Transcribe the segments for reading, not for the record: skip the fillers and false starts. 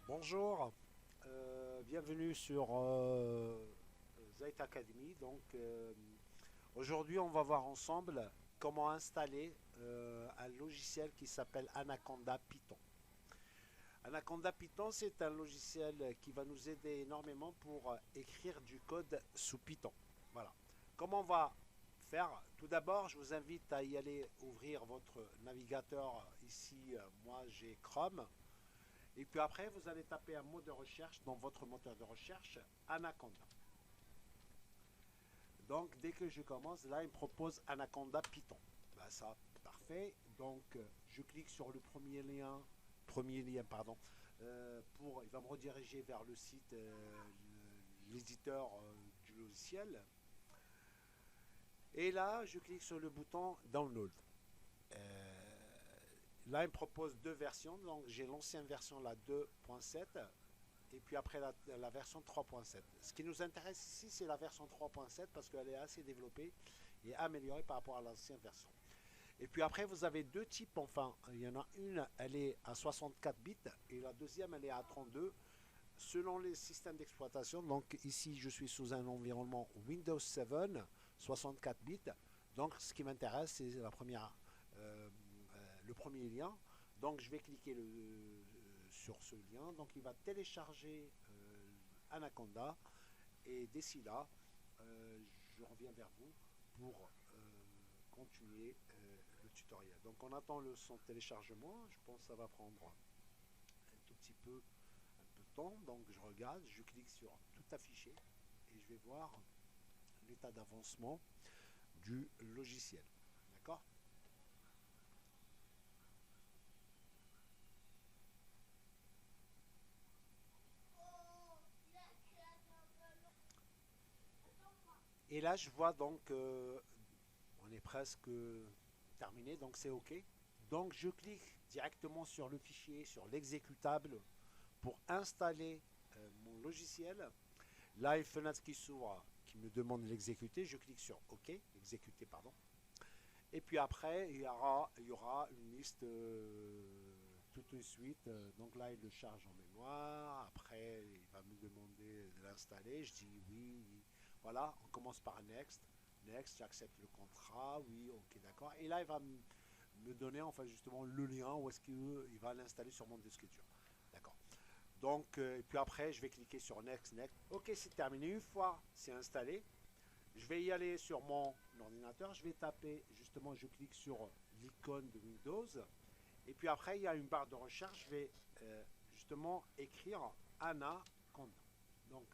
Bonjour, bienvenue sur Zite Academy. Aujourd'hui, on va voir ensemble comment installer un logiciel qui s'appelle Anaconda Python. Anaconda Python, c'est un logiciel qui va nous aider énormément pour écrire du code sous Python. Voilà. Comment on va faire? Tout d'abord, je vous invite à y aller ouvrir votre navigateur. Ici, moi, j'ai Chrome. Et puis après, vous allez taper un mot de recherche dans votre moteur de recherche, Anaconda. Donc, dès que je commence, là, il me propose Anaconda Python. Ben, ça, parfait. Donc, je clique sur le premier lien, pardon, il va me rediriger vers le site, l'éditeur du logiciel. Et là, je clique sur le bouton Download. Là, il me propose deux versions. Donc, j'ai l'ancienne version, la 2.7, et puis après la version 3.7. Ce qui nous intéresse ici, c'est la version 3.7 parce qu'elle est assez développée et améliorée par rapport à l'ancienne version. Et puis après, vous avez deux types. Enfin, il y en a une, elle est à 64 bits et la deuxième, elle est à 32 selon les systèmes d'exploitation. Donc ici, je suis sous un environnement Windows 7, 64 bits. Donc, ce qui m'intéresse, c'est le premier lien. Donc, je vais cliquer sur ce lien. Donc, il va télécharger Anaconda. Et d'ici là, je reviens vers vous pour continuer le tutoriel. Donc, on attend son téléchargement. Je pense que ça va prendre un tout petit peu, de temps. Donc, je regarde, je clique sur tout afficher et je vais voir l'état d'avancement du logiciel. D'accord? Et là, je vois donc on est presque terminé, donc c'est OK. Donc, je clique directement sur le fichier, sur l'exécutable pour installer mon logiciel. Là, une fenêtre qui s'ouvre qui me demande de l'exécuter. Je clique sur OK, exécuter, pardon. Et puis après, il y aura une liste tout de suite. Donc là, il le charge en mémoire. Après, il va me demander de l'installer. Je dis oui, oui. Voilà, on commence par Next. Next, j'accepte le contrat. Oui, ok, d'accord. Et là, il va me donner enfin justement le lien où est-ce qu'il va l'installer sur mon disque dur. D'accord. Donc, et puis après, je vais cliquer sur Next, Next. Ok, c'est terminé. Une fois c'est installé, je vais y aller sur mon ordinateur. Je vais taper, justement, je clique sur l'icône de Windows. Et puis après, il y a une barre de recherche. Je vais justement écrire Anaconda. Donc,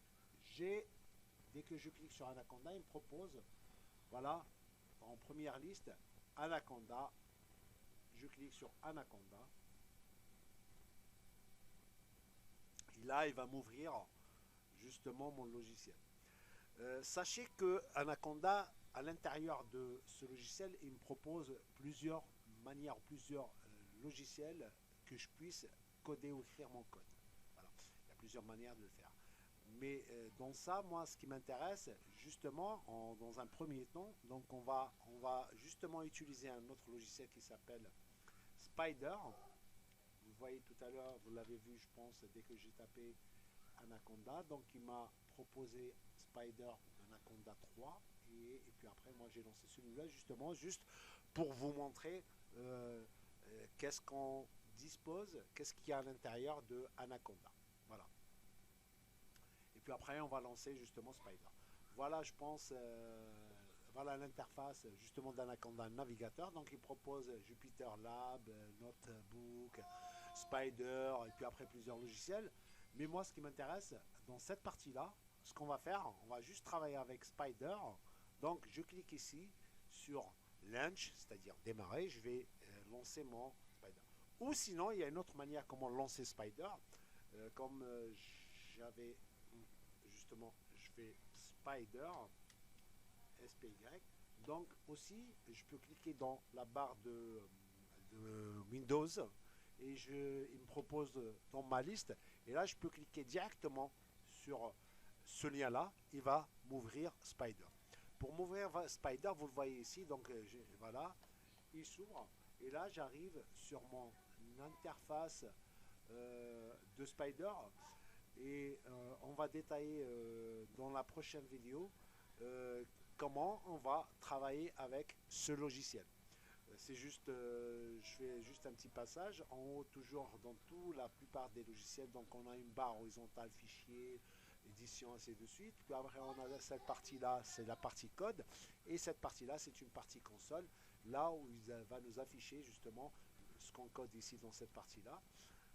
dès que je clique sur Anaconda, il me propose, voilà, en première liste, Anaconda. Je clique sur Anaconda. Et là, il va m'ouvrir justement mon logiciel. Sachez que Anaconda, à l'intérieur de ce logiciel, il me propose plusieurs manières, plusieurs logiciels que je puisse coder ou écrire mon code. Voilà. Il y a plusieurs manières de le faire. Mais dans ça, moi, ce qui m'intéresse, justement, dans un premier temps, donc on va justement utiliser un autre logiciel qui s'appelle Spider. Vous voyez tout à l'heure, vous l'avez vu, je pense, dès que j'ai tapé Anaconda. Donc, il m'a proposé Spider Anaconda 3. Et puis après, moi, j'ai lancé celui-là, justement, juste pour vous montrer qu'est-ce qu'on dispose, qu'est-ce qu'il y a à l'intérieur de Anaconda. Voilà. Et puis après, on va lancer justement Spider. Voilà, je pense, voilà l'interface justement d'Anaconda Navigateur. Donc, il propose Jupyter Lab, Notebook, Spider, et puis après plusieurs logiciels. Mais moi, ce qui m'intéresse dans cette partie-là, ce qu'on va faire, on va juste travailler avec Spider. Donc, je clique ici sur Launch, c'est-à-dire démarrer. Je vais lancer mon Spider. Ou sinon, il y a une autre manière comment lancer Spider. Comme j'avais justement, je fais Spider, SPY. Donc aussi, je peux cliquer dans la barre de Windows et il me propose dans ma liste. Et là, je peux cliquer directement sur ce lien-là. Il va m'ouvrir Spider. Pour m'ouvrir Spider, vous le voyez ici. Donc voilà, il s'ouvre. Et là, j'arrive sur mon interface de de Spider. Et on va détailler dans la prochaine vidéo comment on va travailler avec ce logiciel. C'est juste, je fais juste un petit passage. En haut, toujours dans la plupart des logiciels, donc on a une barre horizontale, fichier, édition, ainsi de suite. Puis après, on a cette partie-là, c'est la partie code. Et cette partie-là, c'est une partie console, là où il va nous afficher justement ce qu'on code ici dans cette partie-là.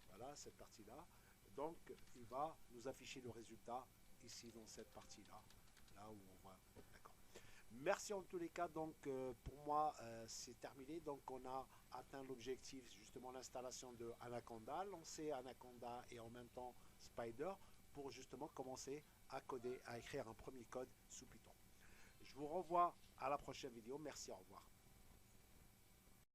Voilà, cette partie-là. Donc, il va nous afficher le résultat ici dans cette partie-là, là où on va. D'accord. Merci en tous les cas. Donc, pour moi, c'est terminé. Donc, on a atteint l'objectif, justement, l'installation de Anaconda, lancer Anaconda et en même temps Spider pour justement commencer à coder, à écrire un premier code sous Python. Je vous renvoie à la prochaine vidéo. Merci, au revoir.